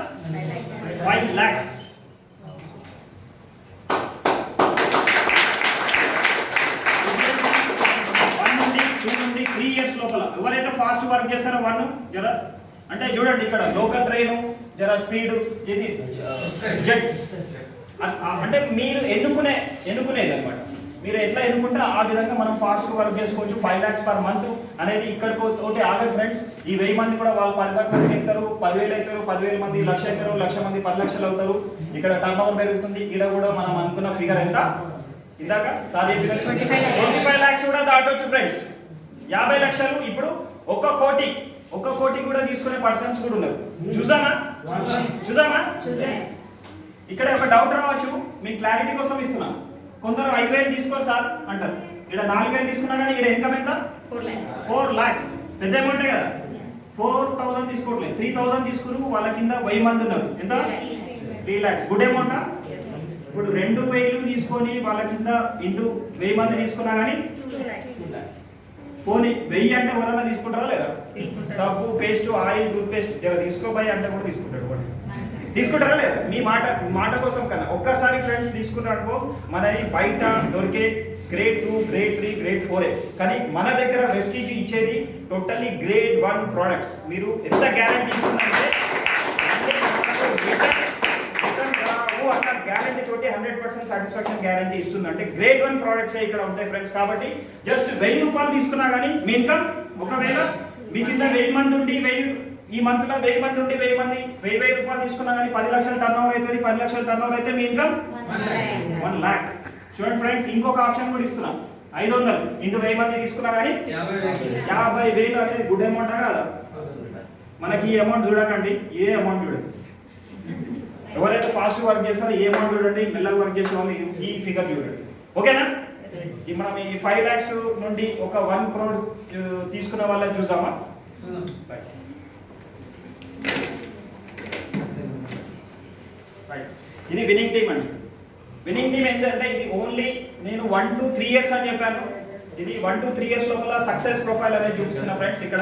5 lakhs. లోపల ఎవరైతే ఫాస్ట్ వర్క్ చేస్తారో వాళ్ళు జర అంటే చూడండి ఇక్కడ లోకల్ ట్రైన్ జర స్పీడ్ ఇది జెట్ అంటే మీరు ఎన్నుకునేది అనమాట. మీరు ఎట్లా ఎన్నుకుంటారో ఆ విధంగా మనం ఫాస్ట్ వర్క్ చేసుకోవచ్చు. 5 lakhs per month అనేది ఇక్కడికి తోటి ఆగదు ఫ్రెండ్స్. ఈ 1000 మంది కూడా వాళ్ళు 10 మందికి ఎక్కుతారు, 10,000 అవుతారు, 10,000 మంది 1,00,000 అవుతారు, 1,00,000 మంది 10 లక్షలు అవుతారు. ఇక్కడ టర్న్ ఓవర్ పెరుగుతుంది. ఇక్కడ కూడా మనం అనుకున్న ఫిగర్ ఎంత? ఇందాక సార్ చెప్పిన 25 lakhs కూడా దాటొచ్చు ఫ్రెండ్స్. 50 లక్షలు. ఇప్పుడు 1 కోటి కూడా తీసుకునే పర్సన్స్ కూడా ఉన్నారు. చూసామా? ఇక్కడ ఒక డౌట్ రావచ్చు, మీ క్లారిటీ కోసం ఇస్తున్నాను. కొందరు 5,000 తీసుకోరు సార్ అంటారు. ఇక్కడ 4,000 తీసుకున్నా కానీ ఇక్కడ ఇన్కమ్ ఎంత? 4 lakhs. పెద్ద అమౌంటే కదా. 4,000 తీసుకోవట్లేదు, 3,000 తీసుకున్నారు. వాళ్ళ కింద 1000 మంది ఉన్నారు. ఎంత? 3 lakhs. గుడ్ అమౌంటా? ఇప్పుడు 2,000 తీసుకొని వాళ్ళ కింద ఇంటూ 1000 మంది తీసుకున్నా కానీ పోనీ 1000 అంటే ఎవరైనా తీసుకుంటారా లేదా? సబ్బు, పేస్ట్, ఆయిల్, టూత్ పేస్ట్ తీసుకోబాయి అంటే కూడా తీసుకుంటారా లేదా? మీ మాట కోసం కన్నా ఒక్కసారి ఫ్రెండ్స్ తీసుకున్నారనుకో, మనది బయట దొరికే గ్రేడ్ 2, గ్రేడ్ 3, గ్రేడ్ 4 కానీ మన దగ్గర వెస్టీజ్ ఇచ్చేది టోటల్లీ గ్రేడ్ 1 ప్రోడక్ట్స్. మీరు ఎంత గ్యారంటీ ఇస్తుందంటే అట్లా గ్యారంటీ తోటి 100% సాటిస్ఫాక్షన్ గ్యారంటీ ఇస్తుంది. అంటే గ్రేడ్ 1 ప్రోడక్ట్స్ ఇక్కడ ఉంటాయి ఫ్రెండ్స్. కాబట్టి జస్ట్ 1000 రూపాయలు తీసుకున్నా కానీ మీ ఇన్కమ్, ఒకవేళ మీ కింద 1000 మంది ఉండి ఈ మంత్ లో 1000 మంది ఉండి 1000 రూపాయలు తీసుకున్నా కానీ 10 లక్షల టర్న్ ఓవర్ అవుతుంది. 10 లక్షల టర్న్ ఓవర్ అయితే మీ ఇన్కమ్ 1 lakh. చూడండి ఫ్రెండ్స్, ఇంకొక ఆప్షన్ కూడా ఇస్తున్నాం. 500 ఇంటూ 1000 మంది తీసుకున్నా కానీ 50,000 అనేది గుడ్ అమౌంట్ కదా. మనకి ఈ అమౌంట్ చూడకండి, ఏ అమౌంట్ చూడండి. ఎవరైతే ఫాస్ట్ వర్క్ చేస్తారో ఏ అమౌంట్ చూడండి, మెల్లగా వర్క్ చేసే వాళ్ళు ఈ ఫిగర్ చూడండి. ఓకేనా? మనం ఈ 5 lakhs నుండి ఒక 1 crore తీసుకున్న వాళ్ళని చూసామా? ఇది విన్నింగ్ టీమ్ అండి. విన్నింగ్ టీమ్ ఏంటంటే ఇది ఓన్లీ నేను 1 to 3 ఇయర్స్ అని చెప్పాను. ఇది 1 to 3 ఇయర్స్ లోపల సక్సెస్ ప్రొఫైల్ అనేది చూపిస్తున్న ఫ్రెండ్స్. ఇక్కడ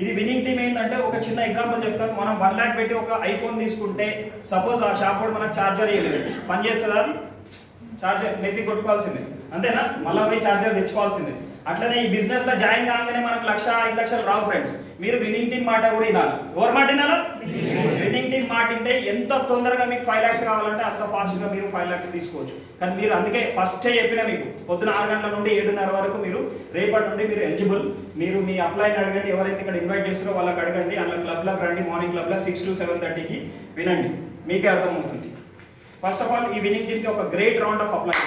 ఇది విన్నింగ్ టీమ్ ఏంటంటే ఒక చిన్న ఎగ్జాంపుల్ చెప్తాను. మనం 1 lakh పెట్టి ఒక ఐఫోన్ తీసుకుంటే సపోజ్ ఆ షాప్ వాడు మనకు చార్జర్ ఇవ్వలేదు, పని చేస్తుందా? అది చార్జర్ నెత్తి కొట్టుకోవాల్సిందే, అంతేనా? మళ్ళీ పోయి చార్జర్ తెచ్చుకోవాల్సిందే. అట్లనే ఈ బిజినెస్ లో జాయిన్ కాగానే మనకు 1,00,000 5 లక్షలు రావు ఫ్రెండ్స్. మీరు విన్నింగ్ టీమ్ మాట కూడా వినాలి. ఎవరు మాట వినాలా? విన్నింగ్ టీమ్ మాట వింటే ఎంత తొందరగా మీకు 5 lakhs కావాలంటే అంత ఫాస్ట్ గా మీరు 5 lakhs తీసుకోవచ్చు. కానీ మీరు అందుకే ఫస్టే చెప్పిన మీకు పొద్దున 6 గంటల నుండి 7:30 వరకు మీరు రేపటి నుండి మీరు ఎలిజిబుల్. మీరు మీ అప్లైని అడగండి, ఎవరైతే ఇక్కడ ఇన్వైట్ చేస్తారో వాళ్ళకి అడగండి. అలా క్లబ్లకు రండి, మార్నింగ్ క్లబ్లో 6 to 7:30కి వినండి, మీకే అర్థమవుతుంది. ఫస్ట్ ఆఫ్ ఆల్ ఈ విన్నింగ్ టీమ్కి ఒక గ్రేట్ రౌండ్ ఆఫ్ అప్లై.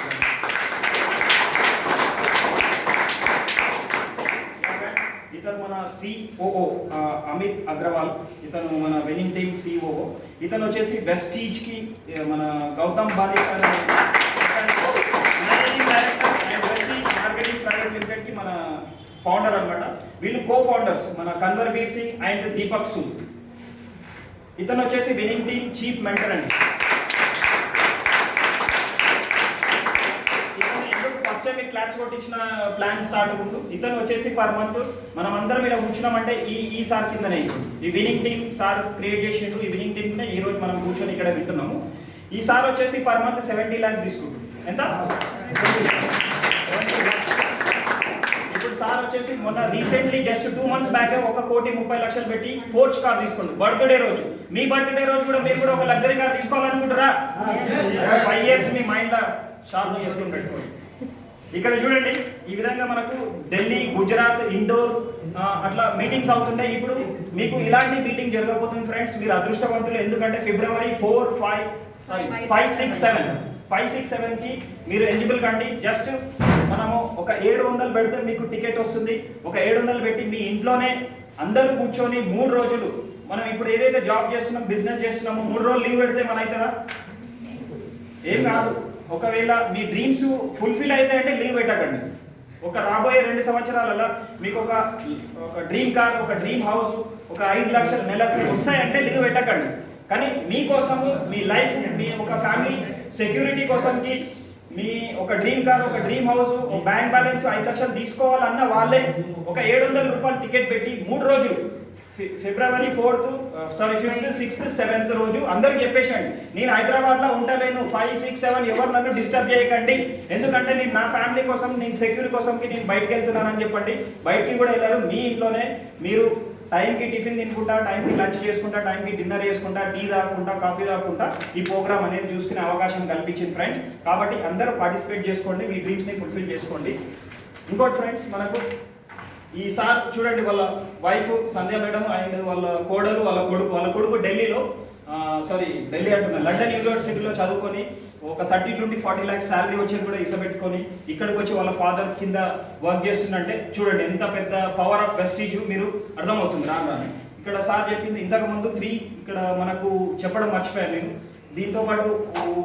ఇతను మన సిఓఓ అమిత్ అగ్రవాల్, ఇతను మన విన్నింగ్ టీమ్ సిఓఓ. ఇతను వచ్చేసి వెస్టీజ్కి మన గౌతమ్ బాలికర్ managing director and Vestige marketing private లిమిటెడ్కి మన ఫౌండర్ అనమాట. వీళ్ళు కో ఫౌండర్స్ మన కన్వర్బీర్ సింగ్ అండ్ దీపక్ సూద్. ఇతను వచ్చేసి విన్నింగ్ టీమ్ చీఫ్ మెంటర్ అండి. మీకు క్లాప్స్ కొట్టించిన ప్లాన్ స్టార్ట్ ముందు ఇతను వచ్చేసి పర్ మంత్ మనం అందరం ఇలా కూర్చున్నామంటే ఈ సార్ కిందనే ఈ విన్నింగ్ టీమ్ సార్ క్రియేట్ చేసిండు. ఈ విన్నింగ్ టీమ్ ఈ రోజు మనం కూర్చొని ఇక్కడ వింటున్నాము. ఈ సార్ వచ్చేసి పర్ మంత్ 70 lakhs తీసుకుంటాడు. ఎంత? ఇప్పుడు సార్ వచ్చేసి మొన్న రీసెంట్లీ జస్ట్ 2 months బ్యాక్ 1,30,00,000 పెట్టి ఫోర్చ్ కార్ తీసుకుంటాడు. బర్త్డే రోజు, మీ బర్త్డే రోజు కూడా మీరు కూడా ఒక లగ్జరీ కార్ తీసుకోవాలనుకుంటారా? 5 years మీ మైండ్ లో షార్ప్ చేసుకొని పెట్టుకోండి. ఇక్కడ చూడండి, ఈ విధంగా మనకు ఢిల్లీ, గుజరాత్, ఇండోర్ అట్లా మీటింగ్స్ అవుతుంటాయి. ఇప్పుడు మీకు ఇలాంటి మీటింగ్ జరగబోతుంది ఫ్రెండ్స్. మీరు అదృష్టవంతులు, ఎందుకంటే February 4, 5, 6, 7కి మీరు ఎలిజిబుల్ కండి. జస్ట్ మనము ఒక 700 పెడితే మీకు టికెట్ వస్తుంది. ఒక 700 పెట్టి మీ ఇంట్లోనే అందరూ కూర్చొని 3 రోజులు, మనం ఇప్పుడు ఏదైతే జాబ్ చేస్తున్నాం, బిజినెస్ చేస్తున్నామో 3 రోజులు లీవ్ పెడితే మన అవుతుందా? ఏం కాదు. ఒకవేళ మీ డ్రీమ్స్ ఫుల్ఫిల్ అయితే అంటే లీవ్ పెట్టకండి. ఒక రాబోయే 2 సంవత్సరాలలో మీకు ఒక డ్రీమ్ కార్, ఒక డ్రీమ్ హౌస్, ఒక 5 లక్షలు నెలకు వస్తాయంటే లీవ్ పెట్టకండి. కానీ మీకోసము, మీ లైఫ్, మీ ఒక ఫ్యామిలీ సెక్యూరిటీ కోసంకి మీ ఒక డ్రీమ్ కార్, ఒక డ్రీమ్ హౌస్, ఒక బ్యాంక్ బ్యాలెన్స్ 5 లక్షలు తీసుకోవాలన్న వాళ్ళే ఒక 700 రూపాయలు టికెట్ పెట్టి 3 రోజులు February 4th, 5th, 6th, 7th రోజు అందరికి చెప్పేసండి, నేను హైదరాబాద్లో ఉంటాను, 5, 6, 7 ఎవరు నన్ను డిస్టర్బ్ చేయకండి, ఎందుకంటే నేను నా ఫ్యామిలీ కోసం, నేను సెక్యూరిటీ కోసంకి నేను బయటకు వెళ్తున్నానని చెప్పండి. బయటికి కూడా వెళ్ళారు, మీ ఇంట్లోనే మీరు టైంకి టిఫిన్ తినుకుంటా, టైంకి లంచ్ చేసుకుంటా, టైంకి డిన్నర్ చేసుకుంటా, టీ తాగుకుంటా, కాఫీ తాగుకుంటా ఈ ప్రోగ్రామ్ అనేది చూసుకునే అవకాశం కల్పించింది ఫ్రెండ్స్. కాబట్టి అందరూ పార్టిసిపేట్ చేసుకోండి, మీ డ్రీమ్స్ని ఫుల్ఫిల్ చేసుకోండి. ఇంకోటి ఫ్రెండ్స్, మనకు ఈ సార్ చూడండి, వాళ్ళ వైఫ్ సంధ్య మేడం అండ్ వాళ్ళ కోడలు, వాళ్ళ కొడుకు ఢిల్లీలో ఢిల్లీ అంటున్నా, లండన్ యూనివర్సిటీలో చదువుకొని ఒక 30 to 40 lakhs శాలరీ వచ్చేది కూడా ఇసబెట్టుకొని ఇక్కడికి వచ్చి వాళ్ళ ఫాదర్ కింద వర్క్ చేస్తుందంటే చూడండి ఎంత పెద్ద పవర్ ఆఫ్ ప్రెస్టీజ్ మీరు అర్థమవుతుంది రాను. ఇక్కడ సార్ చెప్పింది ఇంతకుముందు 3 ఇక్కడ మనకు చెప్పడం మర్చిపోయాను నేను. దీంతో పాటు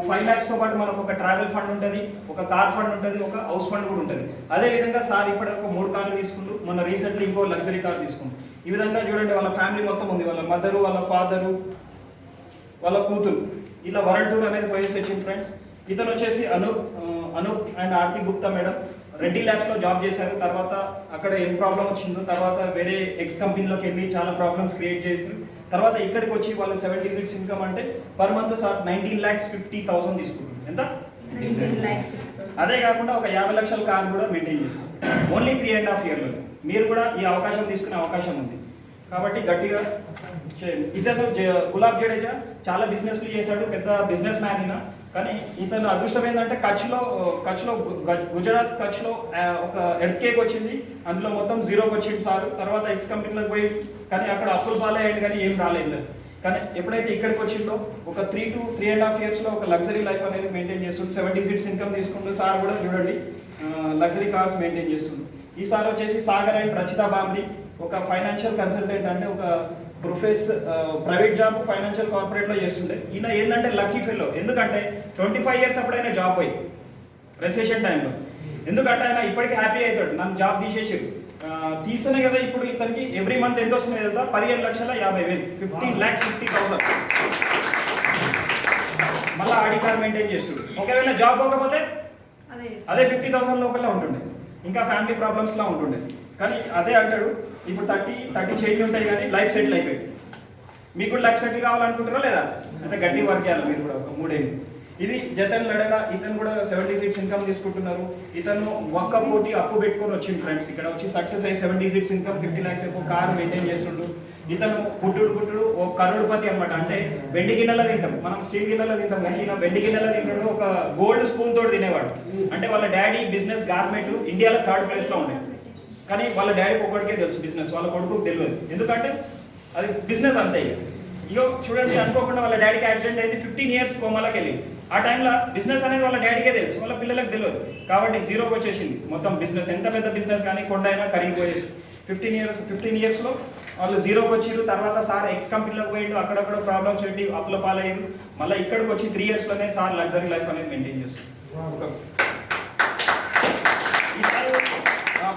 5 lakhsతో పాటు మనకు ఒక ట్రావెల్ ఫండ్ ఉంటుంది, ఒక కార్ ఫండ్ ఉంటుంది, ఒక హౌస్ ఫండ్ కూడా ఉంటుంది. అదేవిధంగా సార్ ఇప్పుడు ఒక 3 కార్లు తీసుకుంటూ మొన్న రీసెంట్లీ ఇంకో లగ్జరీ కార్ తీసుకుంటూ ఈ విధంగా చూడండి వాళ్ళ ఫ్యామిలీ మొత్తం ఉంది. వాళ్ళ మదరు, వాళ్ళ ఫాదరు, వాళ్ళ కూతురు, ఇలా వరల్డ్ టూర్ అనేది పోయేసి వచ్చింది ఫ్రెండ్స్. ఇతను వచ్చేసి అనూప్ అండ్ ఆర్తి గుప్తా మేడం రెడ్డి ల్యాబ్స్లో జాబ్ చేశారు. తర్వాత అక్కడ ఏం ప్రాబ్లం వచ్చిందో తర్వాత వేరే ఎక్స్ కంపెనీలోకి వెళ్ళి చాలా ప్రాబ్లమ్స్ క్రియేట్ చేశారు. తర్వాత ఇక్కడికి వచ్చి వాళ్ళు 76 ఇన్కమ్ అంటే పర్ మంత్ సార్ 19,50,000 తీసుకుంటారు. ఎంత? 19 lakhs. అదే కాకుండా ఒక 50 లక్షల కార్ కూడా మెయింటైన్ చేస్తారు ఓన్లీ 3.5 years. మీరు కూడా ఈ అవకాశం తీసుకునే అవకాశం ఉంది కాబట్టి గట్టిగా చేయండి. ఇతను గులాబ్ జడేజా చాలా బిజినెస్లు చేశాడు, పెద్ద బిజినెస్ మ్యాన్ అయినా. కానీ ఇతను అదృష్టం ఏంటంటే కచ్లో గుజరాత్ కచ్లో ఒక ఎర్త్కేక్ వచ్చింది, అందులో మొత్తం 0కి వచ్చింది సార్. తర్వాత ఎక్స్ కంపెనీలోకి పోయి కానీ అక్కడ అప్పులు పాలయ్యాడు కానీ ఏం రాలేదు. కానీ ఎప్పుడైతే ఇక్కడికి వచ్చిందో ఒక 3 to 3.5 yearsలో ఒక లగ్జరీ లైఫ్ అనేది మెయింటైన్ చేస్తుంది. 76 ఇన్కమ్ తీసుకుంటూ సార్ కూడా చూడండి లగ్జరీ కార్స్ మెయింటైన్ చేస్తుంది. ఈ సార్ వచ్చేసి సాగర్ అండ్ రచితా బామ్రీ ఒక ఫైనాన్షియల్ కన్సల్టెంట్, అంటే ఒక ప్రైవేట్ జాబ్ ఫైనాన్షియల్ కార్పొరేట్లో చేస్తుండే. ఈయన ఏంటంటే లక్కీ ఫెల్లో, ఎందుకంటే 25 years అప్పుడైనా జాబ్ పోయి రెసెషన్ టైంలో, ఎందుకంటే ఆయన ఇప్పటికీ హ్యాపీ అవుతాడు, నన్ను జాబ్ తీసేసారు. తీస్తేనే కదా ఇప్పుడు ఇతనికి ఎవ్రీ మంత్ ఎంత వస్తుంది తెలుసా? 15,50,000, 15,50,000. మళ్ళీ ఆడి కార్ మెయింటైన్ చేస్తాడు. ఒకవేళ జాబ్ పోకపోతే అదే 50,000 లోపలే ఉంటుండే, ఇంకా ఫ్యామిలీ ప్రాబ్లమ్స్లా ఉంటుండే. కానీ అదే అంటాడు ఇప్పుడు 30 చేంజ్ ఉంటాయి కానీ లైఫ్ సెటిల్ అయిపోయింది. మీకు కూడా లైఫ్ సెటిల్ కావాలనుకుంటారా లేదా? అంటే గట్టి వర్క్ చేయాలి మీరు కూడా ఒక 3 ఏళ్ళు. ఇది జతన్ లడగా, ఇతను కూడా 76 ఇన్కమ్ తీసుకుంటున్నారు. ఇతను ఒక్క కోటి అప్పు పెట్టుకొని వచ్చింది ఫ్రెండ్స్, ఇక్కడ వచ్చి సక్సెస్ అయ్యి 76 ఇన్కమ్ 50 lakhs ఎక్కువ కార్ మెయింటైన్ చేస్తుండు. ఇతను పుట్టుడు ఒక కరోడ్పతి అనమాట. అంటే వెండి గిన్నెలో తింటాం, మనం స్టీల్ గిన్నెలో తింటాం, కానీ ఈయన వెండి గిన్నెలో తింటాడు. ఒక గోల్డ్ స్పూన్ తోటి తినేవాడు. అంటే వాళ్ళ డాడీ బిజినెస్ గార్మెంట్ ఇండియాలో 3rd ప్లేస్లో ఉండే, కానీ వాళ్ళ డాడీకి ఒకటికే తెలుసు బిజినెస్, వాళ్ళ కొడుకుకి తెలియదు. ఎందుకంటే అది బిజినెస్ అంతే. ఇగో చూడండి, అనుకోకుండా వాళ్ళ డాడీకి యాక్సిడెంట్ అయింది, 15 years కోమాలోకి వెళ్ళి. ఆ టైంలో బిజినెస్ అనేది వాళ్ళ డాడీకే తెలుసు, వాళ్ళ పిల్లలకు తెలియదు. కాబట్టి జీరోకి వచ్చేసింది మొత్తం బిజినెస్. ఎంత పెద్ద బిజినెస్ కానీ కొండ అయినా కరిగిపోయేది. 15 yearsలో వాళ్ళు జీరోకి వచ్చిర్రు. తర్వాత సార్ ఎక్స్ కంపెనీలోకి పోయిండు, అక్కడక్కడ ప్రాబ్లమ్స్ పెట్టి అప్పుల పాలయ్యారు. మళ్ళీ ఇక్కడికి వచ్చి 3 yearsలోనే సార్ లగ్జరీ లైఫ్ అనేది మెయింటైన్ చేస్తారు.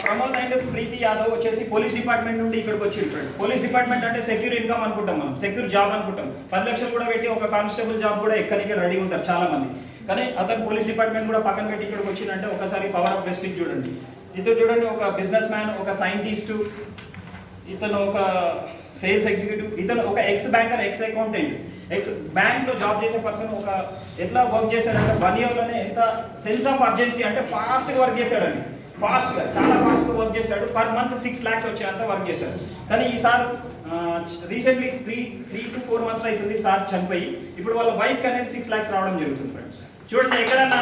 ప్రమోద్ అండ్ ప్రీతి యాదవ్ వచ్చేసి పోలీస్ డిపార్ట్మెంట్ నుండి ఇక్కడికి వచ్చి ఉంటాడు. పోలీస్ డిపార్ట్మెంట్ అంటే సెక్యూర్ ఇన్కమ్ అనుకుంటాం, మనం సెక్యూర్ జాబ్ అనుకుంటాం. 10 లక్షలు కూడా పెట్టి ఒక కానిస్టేబుల్ జాబ్ కూడా ఎక్కడికి రెడీ ఉంటారు చాలా మంది. కానీ అతను పోలీస్ డిపార్ట్మెంట్ కూడా పక్కన పెట్టి ఇక్కడికి వచ్చిందంటే ఒకసారి పవర్ ఆఫ్ వెస్టింగ్ చూడండి. ఇతను చూడండి, ఒక బిజినెస్ మ్యాన్, ఒక సైంటిస్టు, ఇతను ఒక సేల్స్ ఎగ్జిక్యూటివ్, ఇతను ఒక X banker, X accountant, X బ్యాంక్లో జాబ్ చేసే పర్సన్. ఒక ఎట్లా వర్క్ చేశాడంటే 1 yearలోనే ఎంత సెన్స్ ఆఫ్ అర్జెన్సీ అంటే ఫాస్ట్గా వర్క్ చేశాడండి. ఫాస్ట్గా, చాలా ఫాస్ట్గా వర్క్ చేశాడు. పర్ మంత్ 6 lakhs వచ్చేంత వర్క్ చేశాడు. కానీ ఈ సార్ రీసెంట్లీ 3 to 4 months అవుతుంది సార్ చనిపోయి. ఇప్పుడు వాళ్ళ వైఫ్కి అనేది 6 lakhs రావడం జరుగుతుంది ఫ్రెండ్స్. చూడండి, ఎక్కడన్నా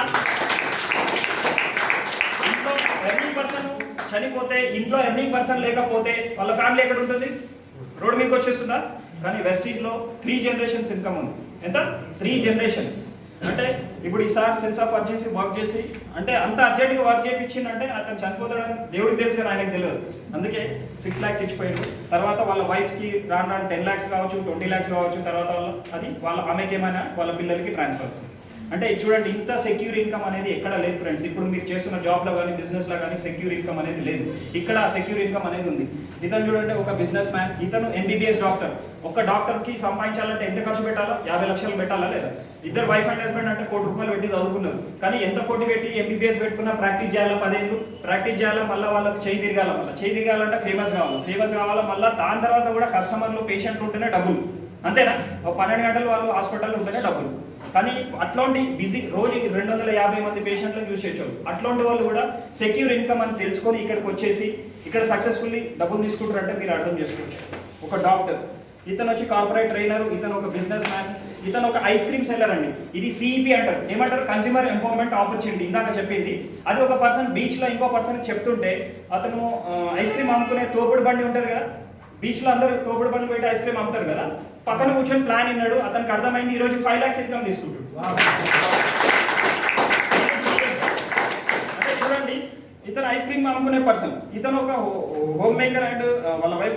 ఇంట్లో ఎర్నింగ్ పర్సన్ చనిపోతే, ఇంట్లో ఎర్నింగ్ పర్సన్ లేకపోతే వాళ్ళ ఫ్యామిలీ ఎక్కడ ఉంటుంది? రోడ్ మీకు వచ్చేస్తుందా? కానీ వెస్టీజ్లో 3 generations ఇన్కమ్ ఉంది. ఎంత? 3 generations. అంటే ఇప్పుడు ఈసారి సెన్స్ ఆఫ్ అర్జెన్సీ వర్క్ చేసి, అంటే అంత అర్జెంట్గా వర్క్ చేయించిందంటే అతను చనిపోతాడని దేవుడికి తెలుసు కానీ ఆయనకు తెలియదు. అందుకే 6 lakhs ఇచ్చిపోయాడు. తర్వాత వాళ్ళ వైఫ్కి రాను 10 lakhs కావచ్చు, 20 lakhs కావచ్చు. తర్వాత వాళ్ళ ఆమెకి ఏమైనా వాళ్ళ పిల్లలకి ట్రాన్స్ఫర్ అవుతుంది. అంటే చూడండి, ఇంత సెక్యూర్ ఇన్కమ్ అనేది ఎక్కడ లేదు ఫ్రెండ్స్. ఇప్పుడు మీరు చేస్తున్న జాబ్లో కానీ బిజినెస్లో కానీ సెక్యూర్ ఇన్కమ్ అనేది లేదు. ఇక్కడ సెక్యూర్ ఇన్కమ్ అనేది ఉంది. ఇతను చూడండి, ఒక బిజినెస్ మ్యాన్, ఇతను MBBS డాక్టర్. ఒక డాక్టర్కి సంపాదించాలంటే ఎంత ఖర్చు పెట్టాలో? 50 లక్షలు పెట్టాలా లేదా? ఇద్దరు వైఫ్ అండ్ హస్బెండ్ అంటే 1 కోటి రూపాయలు పెట్టి చదువుకున్నారు. కానీ ఎంత కోటి పెట్టి MBBS పెట్టుకున్నా ప్రాక్టీస్ చేయాలా? 10 ఏళ్ళు ప్రాక్టీస్ చేయాలా? మళ్ళీ వాళ్ళకి చేయి తిరగాల. మళ్ళీ చేయి తిరగాలంటే ఫేమస్ కావాలా. మళ్ళీ దాని తర్వాత కూడా కస్టమర్లు, పేషెంట్లు ఉంటేనే డబ్బులు. అంతేనా? ఒక 12 గంటలు వాళ్ళు హాస్పిటల్లో ఉంటేనే డబ్బులు. కానీ అట్లాంటి బిజీ రోజుకి 250 మంది పేషెంట్లను యూజ్ చేయొచ్చు. అట్లాంటి వాళ్ళు కూడా సెక్యూర్ ఇన్కమ్ అని తెలుసుకొని ఇక్కడికి వచ్చేసి ఇక్కడ సక్సెస్ఫుల్లీ డబ్బులు తీసుకుంటారంటే మీరు అర్థం చేసుకోవచ్చు. ఒక డాక్టర్, ఇతను వచ్చి కార్పొరేట్ ట్రైనర్, ఇతను ఒక బిజినెస్ మ్యాన్, ఇతను ఒక ఐస్ క్రీమ్ సెల్లర్ అండి. ఇది CEP అంటారు. ఏమంటారు? Consumer empowerment opportunity. ఇందాక చెప్పింది అది. ఒక పర్సన్ బీచ్లో ఇంకో పర్సన్ చెప్తుంటే, అతను ఐస్ క్రీమ్ అమ్ముకునే తోపుడు బండి ఉంటుంది కదా, బీచ్లో అందరూ తోపుడు బండి పెట్టి ఐస్ క్రీమ్ అమ్ముతారు కదా, పక్కన కూర్చొని ప్లాన్ విన్నాడు. అతనికి అర్థమైంది ఈరోజు 5 lakhs ఇన్కమ్ తీసుకుంటాడు. అంటే చూడండి, ఇతను ఐస్ క్రీమ్ అమ్ముకునే పర్సన్, ఇతను ఒక హోమ్ మేకర్ అండ్ వాళ్ళ వైఫ్